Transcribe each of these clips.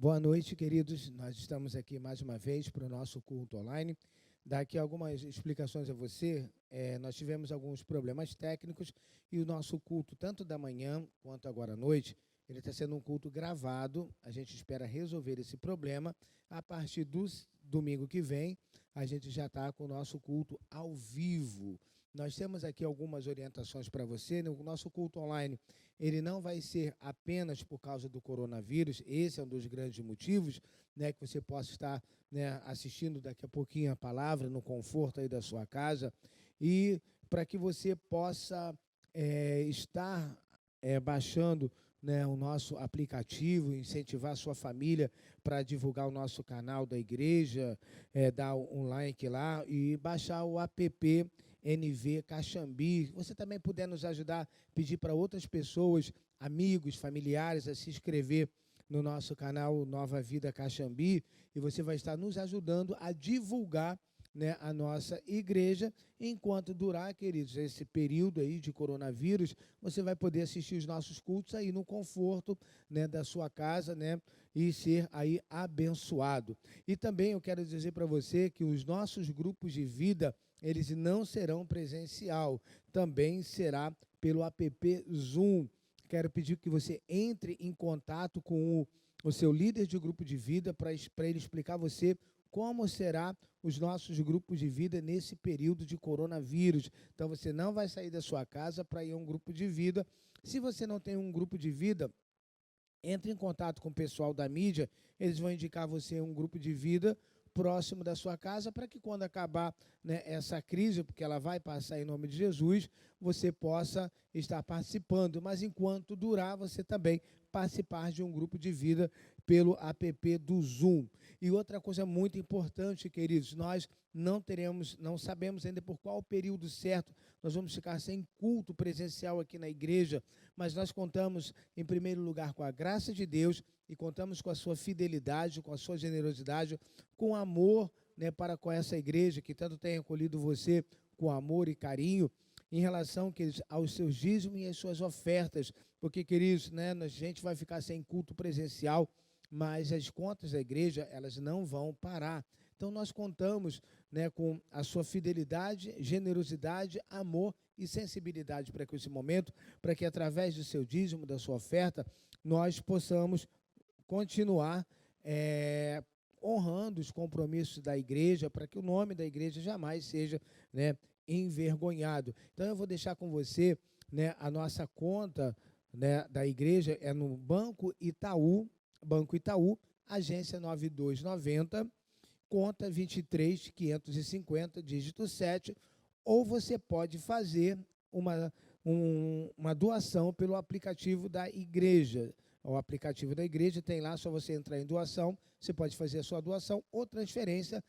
Boa noite, queridos. Nós estamos aqui mais uma vez para o nosso culto online. Daqui algumas explicações a você. Nós tivemos alguns problemas técnicos e o nosso culto, tanto da manhã quanto agora à noite, ele está sendo um culto gravado. A gente espera resolver esse problema. A partir do domingo que vem, a gente já está com o nosso culto ao vivo. Nós temos aqui algumas orientações para você. O nosso culto online, ele não vai ser apenas por causa do coronavírus. Esse é um dos grandes motivos, né, que você possa estar, né, assistindo daqui a pouquinho a palavra no conforto aí da sua casa, e para que você possa estar baixando, né, o nosso aplicativo, incentivar a sua família para divulgar o nosso canal da igreja, dar um like lá e baixar o app NV Caxambi. Você também puder nos ajudar, pedir para outras pessoas, amigos, familiares, a se inscrever no nosso canal Nova Vida Caxambi, e você vai estar nos ajudando a divulgar, né, a nossa igreja. Enquanto durar, queridos, esse período aí de coronavírus, você vai poder assistir os nossos cultos aí no conforto, né, da sua casa, né, e ser aí abençoado. E também eu quero dizer para você que os nossos grupos de vida, eles não serão presencial, também será pelo app Zoom. Quero pedir que você entre em contato com o seu líder de grupo de vida para ele explicar a você como será os nossos grupos de vida nesse período de coronavírus. Então, você não vai sair da sua casa para ir a um grupo de vida. Se você não tem um grupo de vida, entre em contato com o pessoal da mídia, eles vão indicar você um grupo de vida próximo da sua casa, para que quando acabar, né, essa crise, porque ela vai passar em nome de Jesus, você possa estar participando. Mas enquanto durar, você também participar de um grupo de vida pelo app do Zoom. E outra coisa muito importante, queridos, nós não sabemos ainda por qual período certo nós vamos ficar sem culto presencial aqui na igreja, mas nós contamos, em primeiro lugar, com a graça de Deus, e contamos com a sua fidelidade, com a sua generosidade, com amor, né, para com essa igreja que tanto tem acolhido você com amor e carinho, em relação, queridos, aos seus dízimos e às suas ofertas, porque, queridos, né, a gente vai ficar sem culto presencial, mas as contas da igreja, elas não vão parar. Então, nós contamos, né, com a sua fidelidade, generosidade, amor e sensibilidade para que esse momento, para que através do seu dízimo, da sua oferta, nós possamos continuar honrando os compromissos da igreja, para que o nome da igreja jamais seja, né, envergonhado. Então, eu vou deixar com você, né, a nossa conta, né, da igreja é no Banco Itaú, agência 9290, conta 23.550, dígito 7, ou você pode fazer uma doação pelo aplicativo da igreja. O aplicativo da igreja tem lá, só você entrar em doação, você pode fazer a sua doação ou transferência,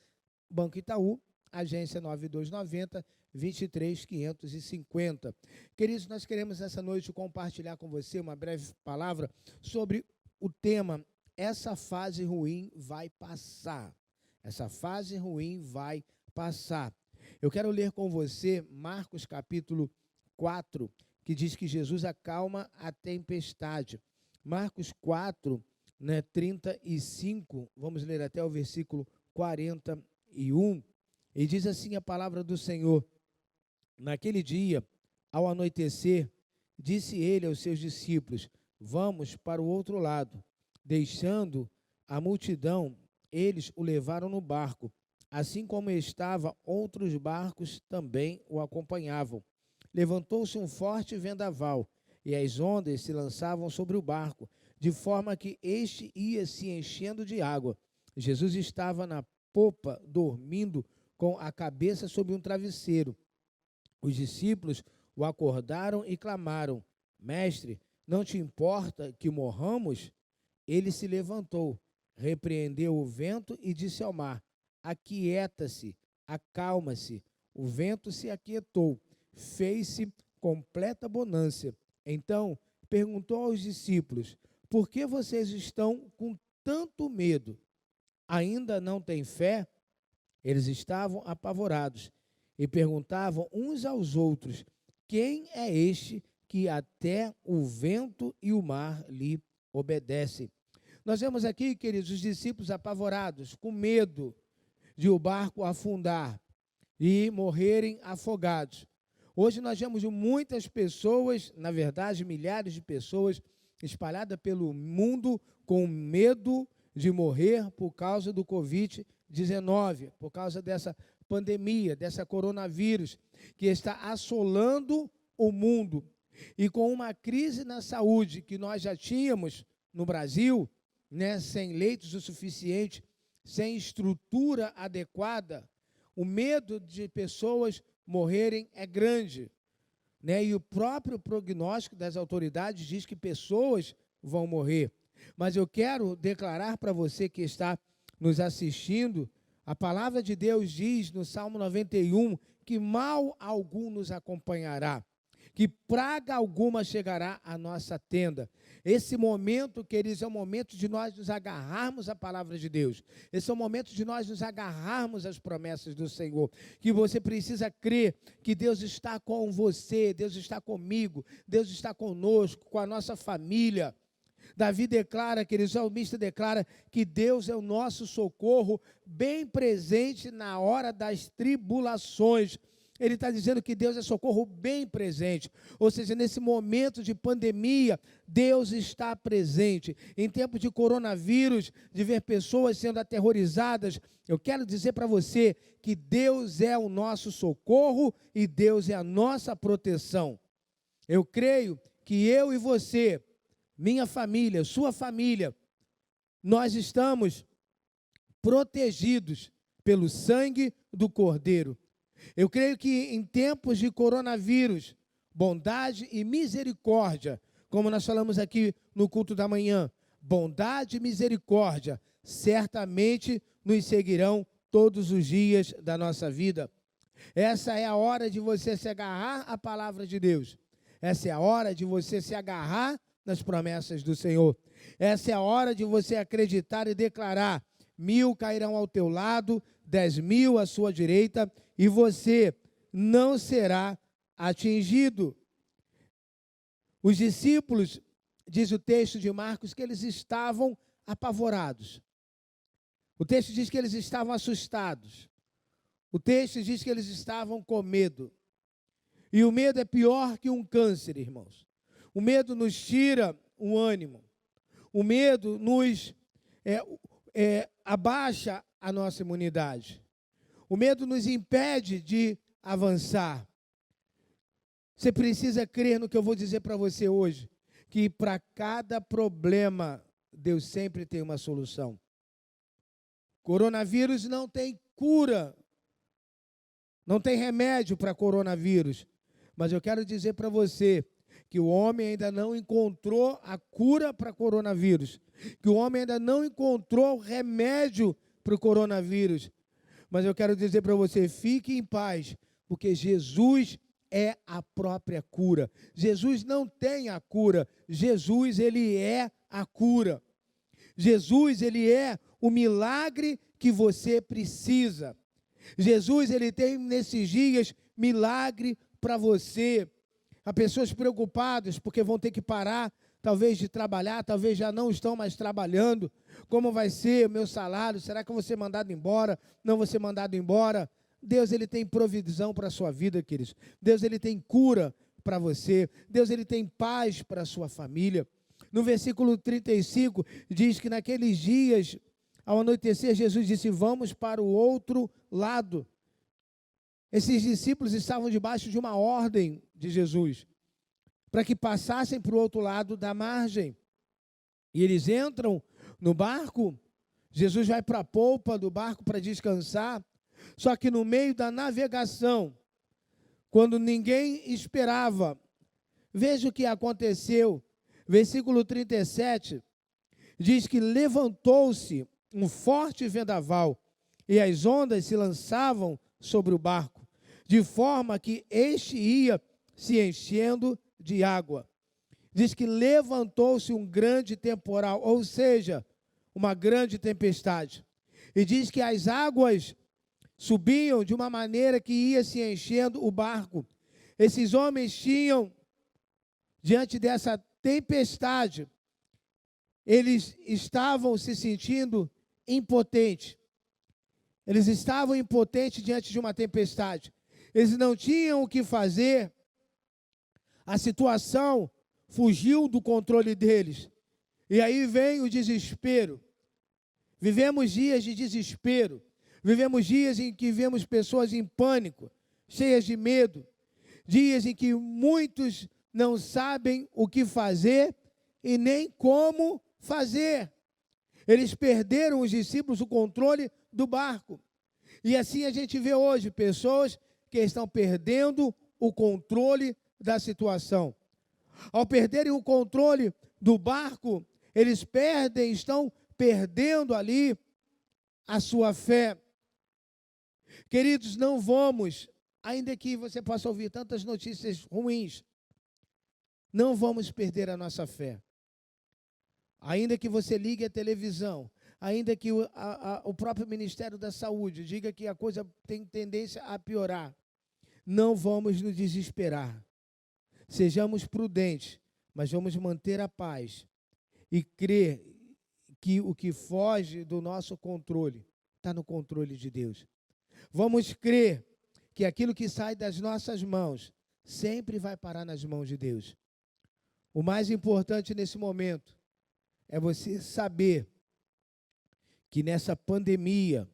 Banco Itaú, agência 9290, 23.550. Queridos, nós queremos essa noite compartilhar com você uma breve palavra sobre o tema: essa fase ruim vai passar. Essa fase ruim vai passar. Eu quero ler com você Marcos capítulo 4, que diz que Jesus acalma a tempestade. Marcos 4, né, 35, vamos ler até o versículo 41, e diz assim a palavra do Senhor: naquele dia, ao anoitecer, disse ele aos seus discípulos: vamos para o outro lado. Deixando a multidão, eles o levaram no barco. Assim como estava, outros barcos também o acompanhavam. Levantou-se um forte vendaval, e as ondas se lançavam sobre o barco, de forma que este ia se enchendo de água. Jesus estava na popa, dormindo, com a cabeça sobre um travesseiro. Os discípulos o acordaram e clamaram: Mestre, não te importa que morramos? Ele se levantou, repreendeu o vento e disse ao mar: aquieta-se, acalma-se. O vento se aquietou, fez-se completa bonança. Então perguntou aos discípulos: por que vocês estão com tanto medo? Ainda não têm fé? Eles estavam apavorados e perguntavam uns aos outros: quem é este que até o vento e o mar lhe obedecem? Nós vemos aqui, queridos, os discípulos apavorados, com medo de o barco afundar e morrerem afogados. Hoje nós vemos muitas pessoas, na verdade, milhares de pessoas espalhadas pelo mundo com medo de morrer por causa do Covid-19, por causa dessa pandemia, dessa coronavírus, que está assolando o mundo. E com uma crise na saúde que nós já tínhamos no Brasil, né, sem leitos o suficiente, sem estrutura adequada, o medo de pessoas morrerem é grande, né? E o próprio prognóstico das autoridades diz que pessoas vão morrer. Mas eu quero declarar para você que está nos assistindo, a palavra de Deus diz no Salmo 91 que mal algum nos acompanhará, que praga alguma chegará à nossa tenda. Esse momento, queridos, é o momento de nós nos agarrarmos à palavra de Deus. Esse é o momento de nós nos agarrarmos às promessas do Senhor. Que você precisa crer que Deus está com você, Deus está comigo, Deus está conosco, com a nossa família. Davi declara, queridos, o salmista declara que Deus é o nosso socorro bem presente na hora das tribulações. Ele está dizendo que Deus é socorro bem presente. Ou seja, nesse momento de pandemia, Deus está presente. Em tempo de coronavírus, de ver pessoas sendo aterrorizadas, eu quero dizer para você que Deus é o nosso socorro e Deus é a nossa proteção. Eu creio que eu e você, minha família, sua família, nós estamos protegidos pelo sangue do Cordeiro. Eu creio que em tempos de coronavírus, bondade e misericórdia, como nós falamos aqui no culto da manhã, bondade e misericórdia certamente nos seguirão todos os dias da nossa vida. Essa é a hora de você se agarrar à palavra de Deus. Essa é a hora de você se agarrar nas promessas do Senhor. Essa é a hora de você acreditar e declarar: 1.000 cairão ao teu lado, 10.000 à sua direita, e você não será atingido. Os discípulos, diz o texto de Marcos, que eles estavam apavorados. O texto diz que eles estavam assustados. O texto diz que eles estavam com medo. E o medo é pior que um câncer, irmãos. O medo nos tira o ânimo. O medo nos abaixa a nossa imunidade. O medo nos impede de avançar. Você precisa crer no que eu vou dizer para você hoje, que para cada problema, Deus sempre tem uma solução. Coronavírus não tem cura, não tem remédio para coronavírus, mas eu quero dizer para você que o homem ainda não encontrou a cura para coronavírus, que o homem ainda não encontrou o remédio para o coronavírus. Mas eu quero dizer para você, fique em paz, porque Jesus é a própria cura. Jesus não tem a cura, Jesus, ele é a cura. Jesus, ele é o milagre que você precisa. Jesus, ele tem nesses dias milagre para você. Há pessoas preocupadas porque vão ter que parar, talvez de trabalhar, talvez já não estão mais trabalhando. Como vai ser o meu salário? Será que eu vou ser mandado embora? Não vou ser mandado embora? Deus, ele tem provisão para a sua vida, queridos. Deus, ele tem cura para você. Deus, ele tem paz para a sua família. No versículo 35, diz que naqueles dias, ao anoitecer, Jesus disse: vamos para o outro lado. Esses discípulos estavam debaixo de uma ordem de Jesus, para que passassem para o outro lado da margem. E eles entram no barco, Jesus vai para a polpa do barco para descansar, só que no meio da navegação, quando ninguém esperava, veja o que aconteceu. Versículo 37, diz que levantou-se um forte vendaval, e as ondas se lançavam sobre o barco, de forma que este ia se enchendo de água. Diz que levantou-se um grande temporal, ou seja, uma grande tempestade. E diz que as águas subiam de uma maneira que ia se enchendo o barco. Esses homens tinham, diante dessa tempestade, eles estavam se sentindo impotentes. Eles estavam impotentes diante de uma tempestade. Eles não tinham o que fazer. A situação fugiu do controle deles. E aí vem o desespero. Vivemos dias de desespero. Vivemos dias em que vemos pessoas em pânico, cheias de medo. Dias em que muitos não sabem o que fazer e nem como fazer. Eles perderam, os discípulos, o controle do barco. E assim a gente vê hoje pessoas que estão perdendo o controle da situação. Ao perderem o controle do barco, eles estão perdendo ali a sua fé. Queridos, não vamos, ainda que você possa ouvir tantas notícias ruins, não vamos perder a nossa fé. Ainda que você ligue a televisão, ainda que o próprio Ministério da Saúde diga que a coisa tem tendência a piorar, não vamos nos desesperar. Sejamos prudentes, mas vamos manter a paz e crer que o que foge do nosso controle está no controle de Deus. Vamos crer que aquilo que sai das nossas mãos sempre vai parar nas mãos de Deus. O mais importante nesse momento é você saber que nessa pandemia,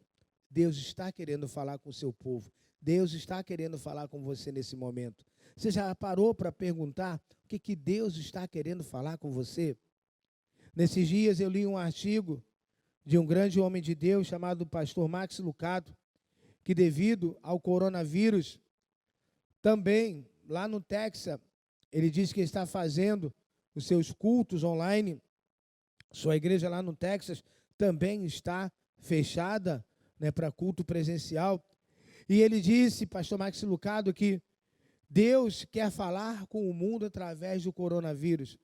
Deus está querendo falar com o seu povo. Deus está querendo falar com você nesse momento. Você já parou para perguntar o que Deus está querendo falar com você? Nesses dias eu li um artigo de um grande homem de Deus chamado pastor Max Lucado, que devido ao coronavírus, também lá no Texas, ele diz que está fazendo os seus cultos online. Sua igreja lá no Texas também está fechada, né, para culto presencial. E ele disse, pastor Max Lucado, que Deus quer falar com o mundo através do coronavírus.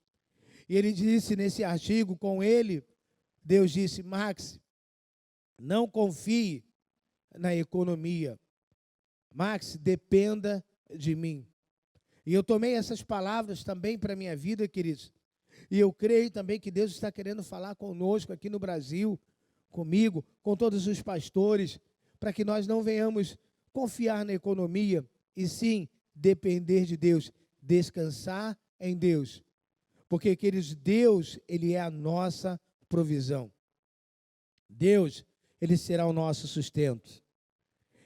E ele disse nesse artigo, com ele, Deus disse: Max, não confie na economia. Max, dependa de mim. E eu tomei essas palavras também para a minha vida, queridos. E eu creio também que Deus está querendo falar conosco aqui no Brasil, comigo, com todos os pastores, para que nós não venhamos confiar na economia, e sim depender de Deus, descansar em Deus. Porque, queridos, Deus, Ele é a nossa provisão. Deus, Ele será o nosso sustento.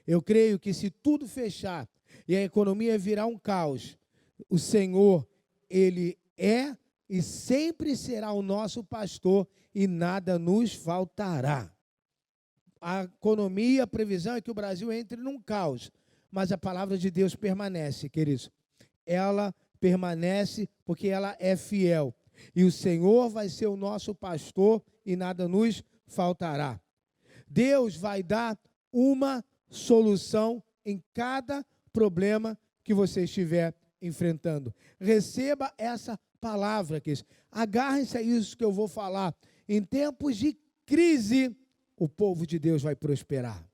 Eu creio que se tudo fechar e a economia virar um caos, o Senhor, Ele é e sempre será o nosso pastor e nada nos faltará. A economia, a previsão é que o Brasil entre num caos, mas a palavra de Deus permanece, queridos. Ela permanece porque ela é fiel. E o Senhor vai ser o nosso pastor e nada nos faltará. Deus vai dar uma solução em cada problema que você estiver enfrentando. Receba essa palavra, queridos. Agarrem-se a isso que eu vou falar. Em tempos de crise, o povo de Deus vai prosperar.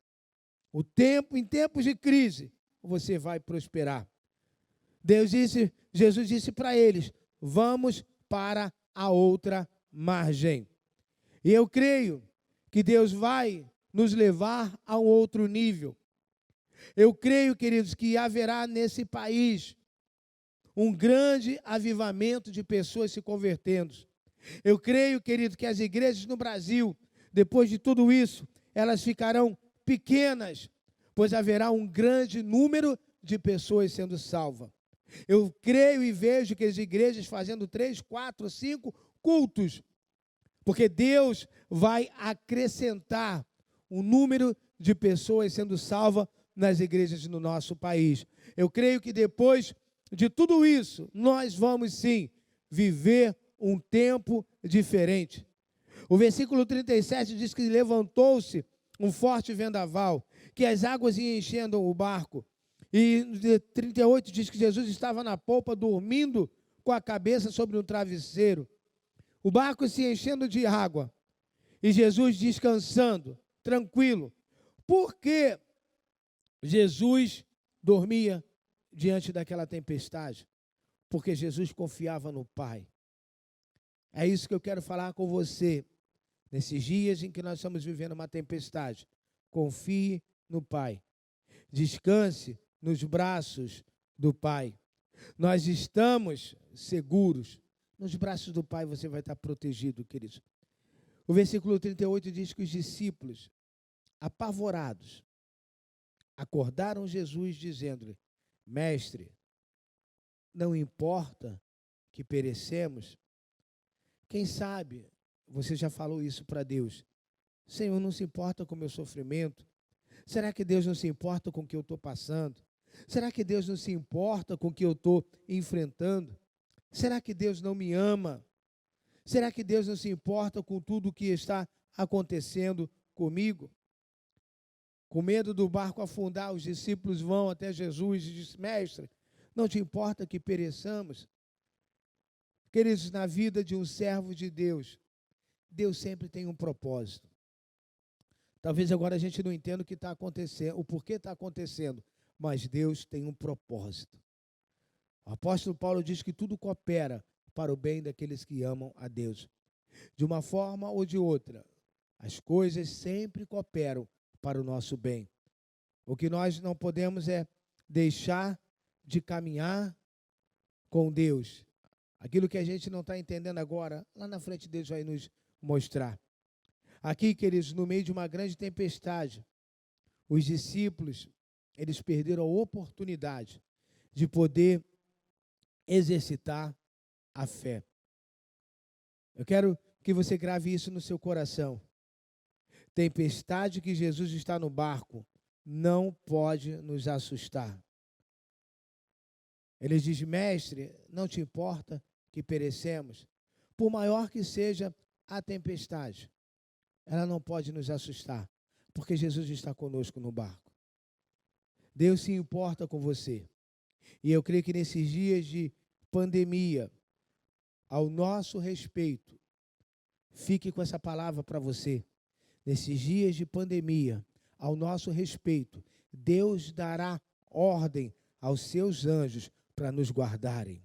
Em tempos de crise, você vai prosperar. Jesus disse para eles: vamos para a outra margem. E eu creio que Deus vai nos levar a um outro nível. Eu creio, queridos, que haverá nesse país um grande avivamento de pessoas se convertendo. Eu creio, querido, que as igrejas no Brasil, depois de tudo isso, elas ficarão pequenas, pois haverá um grande número de pessoas sendo salvas. Eu creio e vejo que as igrejas fazendo 3, 4, 5 cultos, porque Deus vai acrescentar o número de pessoas sendo salvas nas igrejas no nosso país. Eu creio que depois de tudo isso, nós vamos sim viver um tempo diferente. O versículo 37 diz que levantou-se um forte vendaval, que as águas iam enchendo o barco. E 38 diz que Jesus estava na polpa dormindo com a cabeça sobre um travesseiro. O barco se enchendo de água e Jesus descansando, tranquilo. Por que Jesus dormia diante daquela tempestade? Porque Jesus confiava no Pai. É isso que eu quero falar com você. Nesses dias em que nós estamos vivendo uma tempestade, confie no Pai. Descanse nos braços do Pai. Nós estamos seguros. Nos braços do Pai você vai estar protegido, queridos. O versículo 38 diz que os discípulos, apavorados, acordaram Jesus dizendo-lhe: Mestre, não importa que perecemos? Quem sabe você já falou isso para Deus? Senhor, não se importa com o meu sofrimento? Será que Deus não se importa com o que eu estou passando? Será que Deus não se importa com o que eu estou enfrentando? Será que Deus não me ama? Será que Deus não se importa com tudo o que está acontecendo comigo? Com medo do barco afundar, os discípulos vão até Jesus e dizem: Mestre, não te importa que pereçamos? Queridos, na vida de um servo de Deus, Deus sempre tem um propósito. Talvez agora a gente não entenda o que está acontecendo, o porquê está acontecendo, mas Deus tem um propósito. O apóstolo Paulo diz que tudo coopera para o bem daqueles que amam a Deus. De uma forma ou de outra, as coisas sempre cooperam para o nosso bem. O que nós não podemos é deixar de caminhar com Deus. Aquilo que a gente não está entendendo agora, lá na frente Deus vai nos mostrar. Aqui, queridos, no meio de uma grande tempestade, os discípulos, eles perderam a oportunidade de poder exercitar a fé. Eu quero que você grave isso no seu coração. Tempestade que Jesus está no barco não pode nos assustar. Ele diz: Mestre, não te importa que perecemos? Por maior que seja a tempestade, ela não pode nos assustar, porque Jesus está conosco no barco. Deus se importa com você. E eu creio que nesses dias de pandemia, ao nosso respeito, fique com essa palavra para você. Nesses dias de pandemia, ao nosso respeito, Deus dará ordem aos seus anjos para nos guardarem.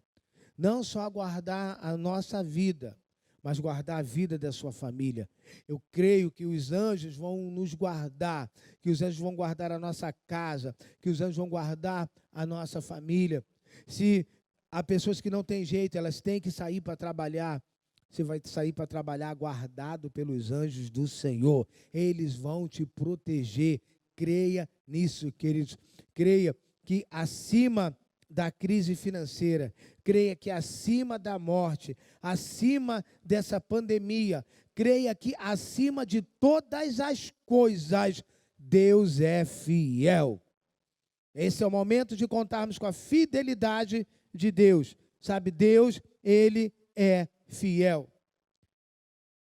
Não só guardar a nossa vida, mas guardar a vida da sua família. Eu creio que os anjos vão nos guardar, que os anjos vão guardar a nossa casa, que os anjos vão guardar a nossa família. Se há pessoas que não têm jeito, elas têm que sair para trabalhar, você vai sair para trabalhar guardado pelos anjos do Senhor. Eles vão te proteger. Creia nisso, queridos. Creia que acima da crise financeira, creia que acima da morte, acima dessa pandemia, creia que acima de todas as coisas, Deus é fiel. Esse é o momento de contarmos com a fidelidade de Deus. Sabe, Deus, Ele é fiel.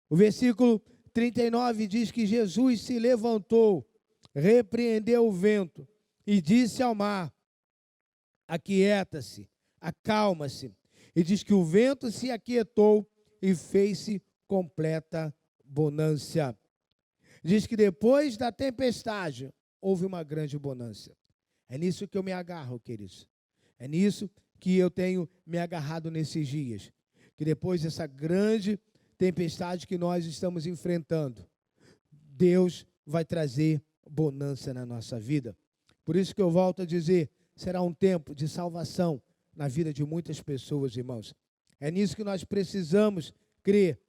O versículo 39 diz que Jesus se levantou, repreendeu o vento e disse ao mar: aquieta-se, acalma-se. E diz que o vento se aquietou e fez-se completa bonança. Diz que depois da tempestade houve uma grande bonança. É nisso que eu me agarro, queridos. É nisso que eu tenho me agarrado nesses dias. Que depois dessa grande tempestade que nós estamos enfrentando, Deus vai trazer bonança na nossa vida. Por isso que eu volto a dizer, será um tempo de salvação na vida de muitas pessoas, irmãos. É nisso que nós precisamos crer,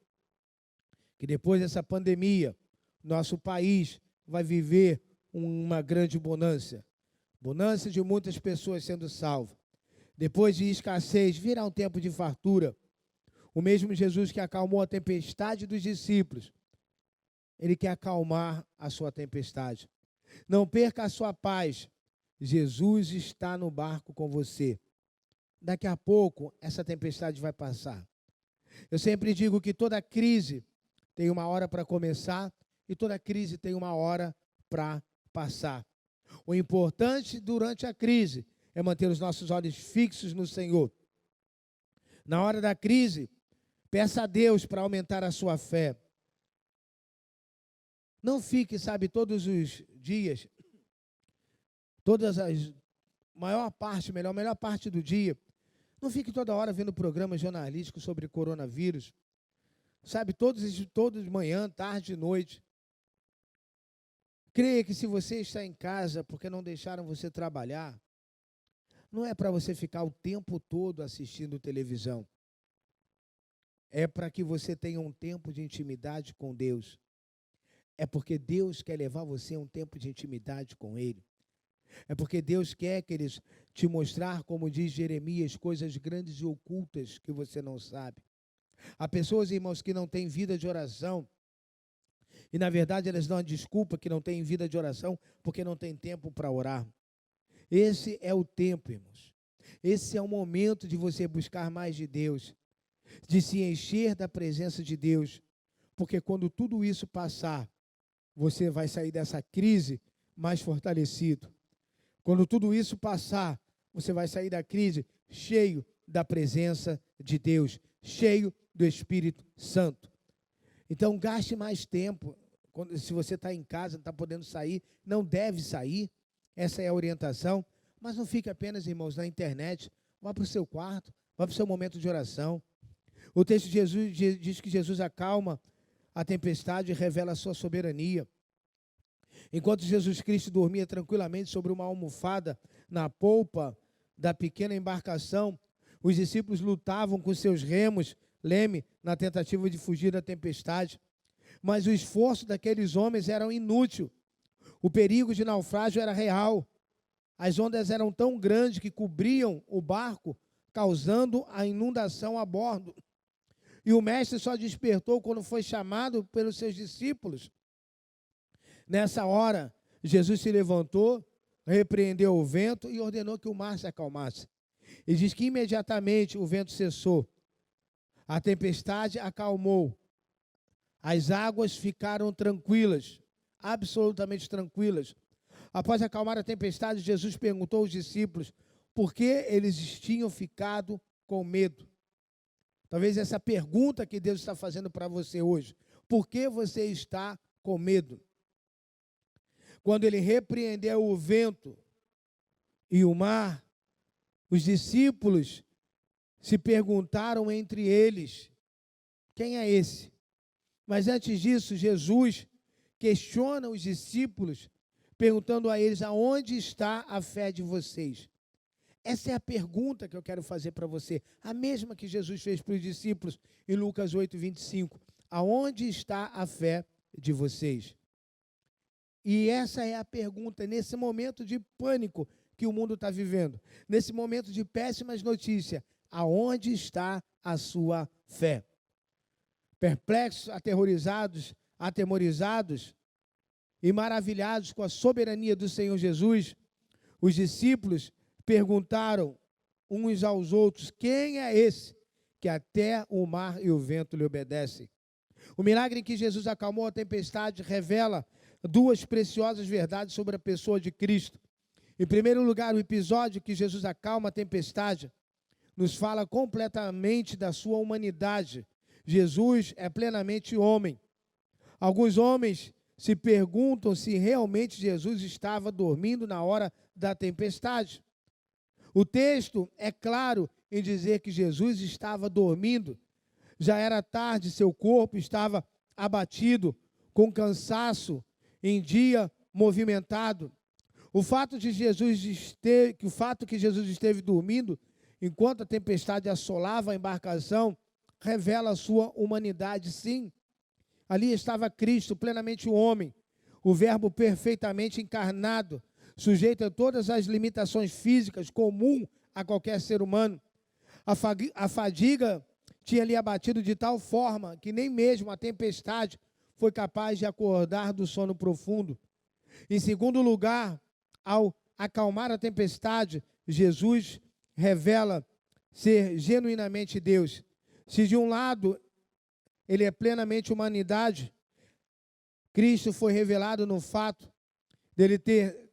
que depois dessa pandemia, nosso país vai viver uma grande bonança. Bonança de muitas pessoas sendo salvas. Depois de escassez, virá um tempo de fartura. O mesmo Jesus que acalmou a tempestade dos discípulos, Ele quer acalmar a sua tempestade. Não perca a sua paz. Jesus está no barco com você. Daqui a pouco, essa tempestade vai passar. Eu sempre digo que toda crise tem uma hora para começar e toda crise tem uma hora para passar. O importante durante a crise é manter os nossos olhos fixos no Senhor. Na hora da crise, peça a Deus para aumentar a sua fé. Não fique, todos os dias, melhor parte do dia, não fique toda hora vendo programas jornalísticos sobre coronavírus. sabe, todos de manhã, tarde e noite. Creia que se você está em casa porque não deixaram você trabalhar, não é para você ficar o tempo todo assistindo televisão. É para que você tenha um tempo de intimidade com Deus. É porque Deus quer levar você a um tempo de intimidade com Ele. É porque Deus quer, queridos, te mostrar, como diz Jeremias, coisas grandes e ocultas que você não sabe. Há pessoas, irmãos, que não têm vida de oração. E, na verdade, elas dão a desculpa que não têm vida de oração porque não têm tempo para orar. Esse é o tempo, irmãos. Esse é o momento de você buscar mais de Deus, de se encher da presença de Deus. Porque quando tudo isso passar, você vai sair dessa crise mais fortalecido. Quando tudo isso passar, você vai sair da crise cheio da presença de Deus, cheio do Espírito Santo. Então, gaste mais tempo. Se você está em casa, não está podendo sair, não deve sair. Essa é a orientação. Mas não fique apenas, irmãos, na internet. Vá para o seu quarto, vá para o seu momento de oração. O texto de Jesus diz que Jesus acalma a tempestade e revela a sua soberania. Enquanto Jesus Cristo dormia tranquilamente sobre uma almofada na polpa da pequena embarcação, os discípulos lutavam com seus leme, na tentativa de fugir da tempestade. Mas o esforço daqueles homens era inútil. O perigo de naufrágio era real. As ondas eram tão grandes que cobriam o barco, causando a inundação a bordo. E o mestre só despertou quando foi chamado pelos seus discípulos. Nessa hora, Jesus se levantou, repreendeu o vento e ordenou que o mar se acalmasse. E diz que imediatamente o vento cessou. A tempestade acalmou. As águas ficaram tranquilas, absolutamente tranquilas. Após acalmar a tempestade, Jesus perguntou aos discípulos por que eles tinham ficado com medo. Talvez essa pergunta que Deus está fazendo para você hoje. Por que você está com medo? Quando ele repreendeu o vento e o mar, os discípulos se perguntaram entre eles, quem é esse? Mas antes disso, Jesus questiona os discípulos, perguntando a eles, aonde está a fé de vocês? Essa é a pergunta que eu quero fazer para você, a mesma que Jesus fez para os discípulos em Lucas 8:25. Aonde está a fé de vocês? E essa é a pergunta, nesse momento de pânico que o mundo está vivendo, nesse momento de péssimas notícias, aonde está a sua fé? Perplexos, atemorizados e maravilhados com a soberania do Senhor Jesus, os discípulos perguntaram uns aos outros, quem é esse que até o mar e o vento lhe obedecem? O milagre em que Jesus acalmou a tempestade revela duas preciosas verdades sobre a pessoa de Cristo. Em primeiro lugar, o episódio que Jesus acalma a tempestade nos fala completamente da sua humanidade. Jesus é plenamente homem. Alguns homens se perguntam se realmente Jesus estava dormindo na hora da tempestade. O texto é claro em dizer que Jesus estava dormindo. Já era tarde, seu corpo estava abatido, com cansaço, em dia movimentado. O fato que Jesus esteve dormindo enquanto a tempestade assolava a embarcação revela a sua humanidade, sim. Ali estava Cristo, plenamente homem, o Verbo perfeitamente encarnado, sujeito a todas as limitações físicas comum a qualquer ser humano. A fadiga tinha lhe abatido de tal forma que nem mesmo a tempestade foi capaz de acordar do sono profundo. Em segundo lugar, ao acalmar a tempestade, Jesus revela ser genuinamente Deus. Se de um lado ele é plenamente humanidade, Cristo foi revelado no fato dele ter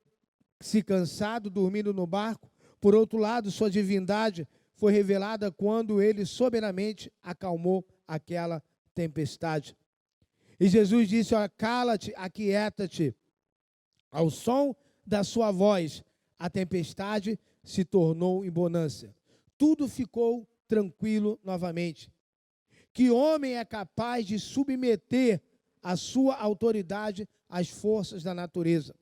se cansado dormindo no barco. Por outro lado, sua divindade foi revelada quando ele soberanamente acalmou aquela tempestade. E Jesus disse, cala-te, aquieta-te. Ao som da sua voz, a tempestade se tornou em bonança. Tudo ficou tranquilo novamente. Que homem é capaz de submeter a sua autoridade às forças da natureza?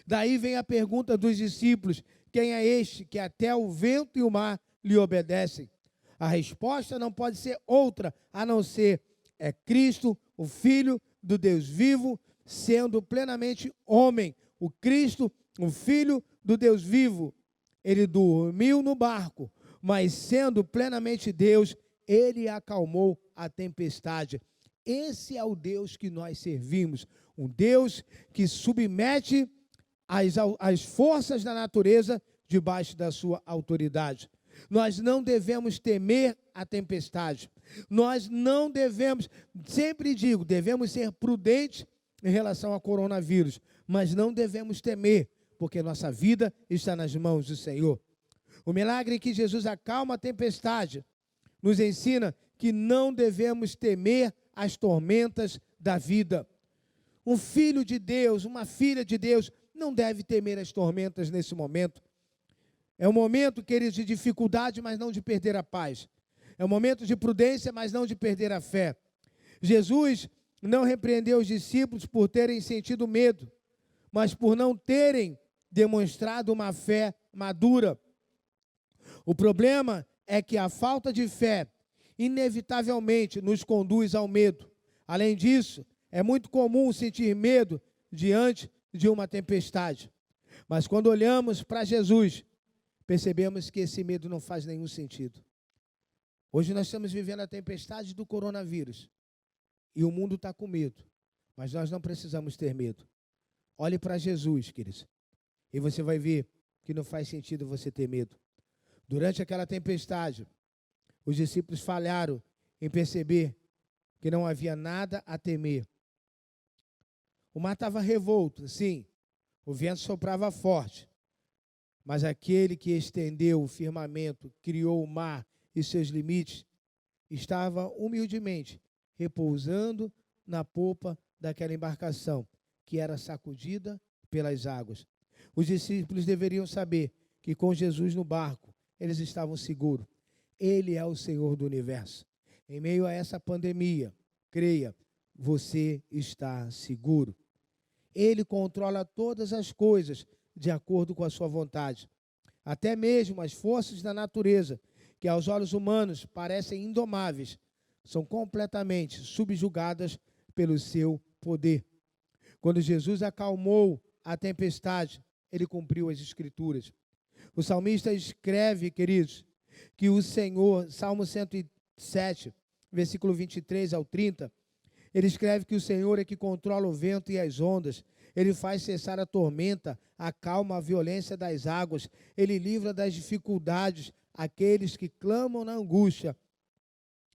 Daí vem a pergunta dos discípulos: quem é este que até o vento e o mar lhe obedecem? A resposta não pode ser outra a não ser: é Cristo, o Filho do Deus vivo, sendo plenamente homem. O Cristo, o Filho do Deus vivo, ele dormiu no barco, mas sendo plenamente Deus, ele acalmou a tempestade. Esse é o Deus que nós servimos, um Deus que submete as forças da natureza debaixo da sua autoridade. Nós não devemos temer a tempestade. Nós não devemos, sempre digo, devemos ser prudentes em relação ao coronavírus, mas não devemos temer, porque nossa vida está nas mãos do Senhor. O milagre que Jesus acalma a tempestade nos ensina que não devemos temer as tormentas da vida. Um filho de Deus, uma filha de Deus, não deve temer as tormentas nesse momento. É um momento, queridos, de dificuldade, mas não de perder a paz. É um momento de prudência, mas não de perder a fé. Jesus não repreendeu os discípulos por terem sentido medo, mas por não terem demonstrado uma fé madura. O problema é que a falta de fé inevitavelmente nos conduz ao medo. Além disso, é muito comum sentir medo diante de uma tempestade. Mas quando olhamos para Jesus, percebemos que esse medo não faz nenhum sentido. Hoje nós estamos vivendo a tempestade do coronavírus e o mundo está com medo, mas nós não precisamos ter medo. Olhe para Jesus, queridos, e você vai ver que não faz sentido você ter medo. Durante aquela tempestade, os discípulos falharam em perceber que não havia nada a temer. O mar estava revolto, sim, o vento soprava forte, mas aquele que estendeu o firmamento, criou o mar e seus limites, estava humildemente repousando na popa daquela embarcação, que era sacudida pelas águas. Os discípulos deveriam saber que com Jesus no barco, eles estavam seguros. Ele é o Senhor do universo. Em meio a essa pandemia, creia, você está seguro. Ele controla todas as coisas de acordo com a sua vontade. Até mesmo as forças da natureza, que aos olhos humanos parecem indomáveis, são completamente subjugadas pelo seu poder. Quando Jesus acalmou a tempestade, ele cumpriu as Escrituras. O salmista escreve, queridos, que o Senhor, Salmo 107, versículo 23 ao 30, ele escreve que o Senhor é que controla o vento e as ondas, ele faz cessar a tormenta, acalma a violência das águas, ele livra das dificuldades aqueles que clamam na angústia,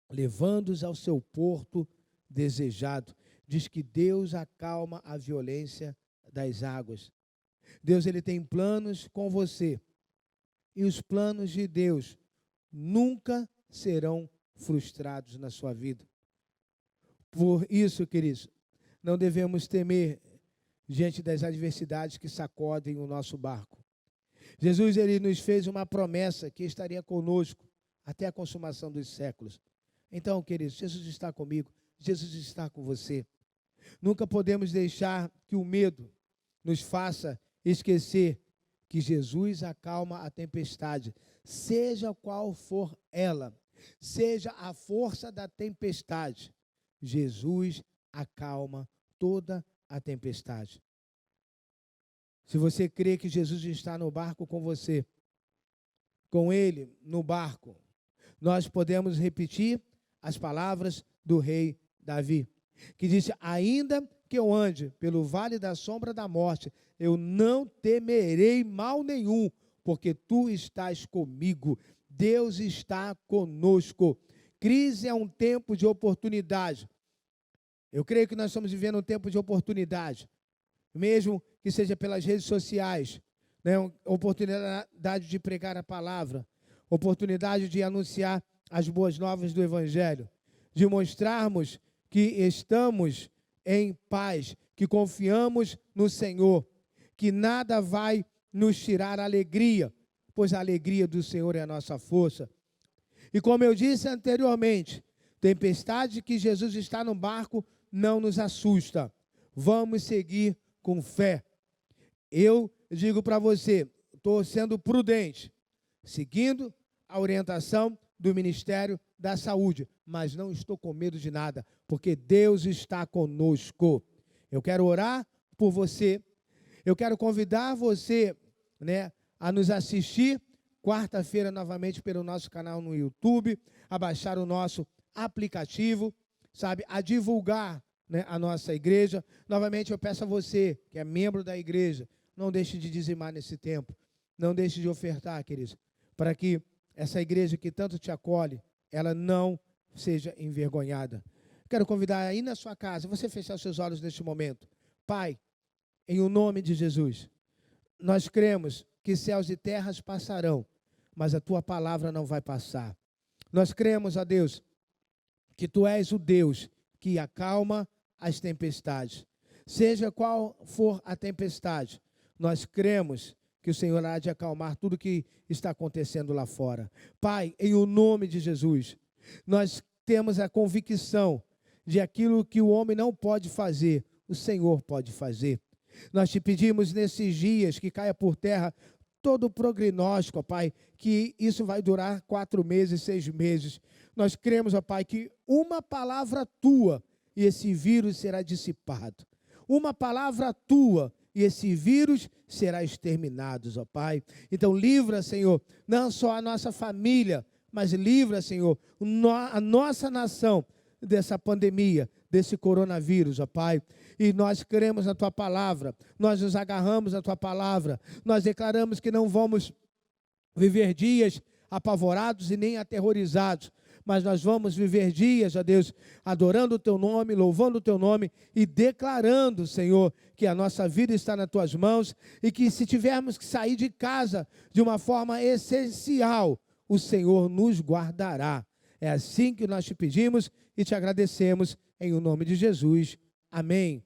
levando-os ao seu porto desejado. Diz que Deus acalma a violência das águas. Deus, ele tem planos com você, e os planos de Deus nunca serão frustrados na sua vida. Por isso, queridos, não devemos temer diante das adversidades que sacodem o nosso barco. Jesus, ele nos fez uma promessa que estaria conosco até a consumação dos séculos. Então, queridos, Jesus está comigo, Jesus está com você. Nunca podemos deixar que o medo nos faça esquecer que Jesus acalma a tempestade, seja qual for ela, seja a força da tempestade, Jesus acalma toda a tempestade. Se você crê que Jesus está no barco com você, com ele no barco, nós podemos repetir as palavras do rei Davi, que disse: ainda que eu ande pelo vale da sombra da morte, eu não temerei mal nenhum, porque tu estás comigo. Deus está conosco. Crise é um tempo de oportunidade. Eu creio que nós estamos vivendo um tempo de oportunidade, mesmo que seja pelas redes sociais, né? Oportunidade de pregar a palavra, oportunidade de anunciar as boas novas do Evangelho, de mostrarmos que estamos em paz, que confiamos no Senhor, que nada vai nos tirar a alegria, pois a alegria do Senhor é a nossa força. E como eu disse anteriormente, Tempestade que Jesus está no barco não nos assusta. Vamos seguir com fé. Eu digo para você, estou sendo prudente, seguindo a orientação do Ministério da Saúde, mas não estou com medo de nada, porque Deus está conosco. Eu quero orar por você, eu quero convidar você, a nos assistir quarta-feira novamente pelo nosso canal no YouTube, a baixar o nosso aplicativo, a divulgar, a nossa igreja. Novamente eu peço a você, que é membro da igreja, não deixe de dizimar nesse tempo, não deixe de ofertar, queridos, para que essa igreja que tanto te acolhe, ela não seja envergonhada. Quero convidar aí na sua casa, você fechar os seus olhos neste momento. Pai, em o nome de Jesus, nós cremos que céus e terras passarão, mas a tua palavra não vai passar. Nós cremos, ó Deus, que tu és o Deus que acalma as tempestades. Seja qual for a tempestade, nós cremos que o Senhor há de acalmar tudo que está acontecendo lá fora. Pai, em o nome de Jesus, nós temos a convicção de aquilo que o homem não pode fazer, o Senhor pode fazer. Nós te pedimos nesses dias que caia por terra todo o prognóstico, ó Pai, que isso vai durar 4 meses, 6 meses. Nós cremos, ó Pai, que uma palavra tua e esse vírus será dissipado. Uma palavra tua e esse vírus será exterminado, ó Pai. Então livra, Senhor, não só a nossa família, mas livra, Senhor, a nossa nação dessa pandemia, desse coronavírus, ó Pai. E nós cremos na tua palavra, nós nos agarramos na tua palavra, nós declaramos que não vamos viver dias apavorados e nem aterrorizados, mas nós vamos viver dias, ó Deus, adorando o teu nome, louvando o teu nome e declarando, Senhor, que a nossa vida está nas tuas mãos e que se tivermos que sair de casa de uma forma essencial, o Senhor nos guardará. É assim que nós te pedimos e te agradecemos em o nome de Jesus. Amém.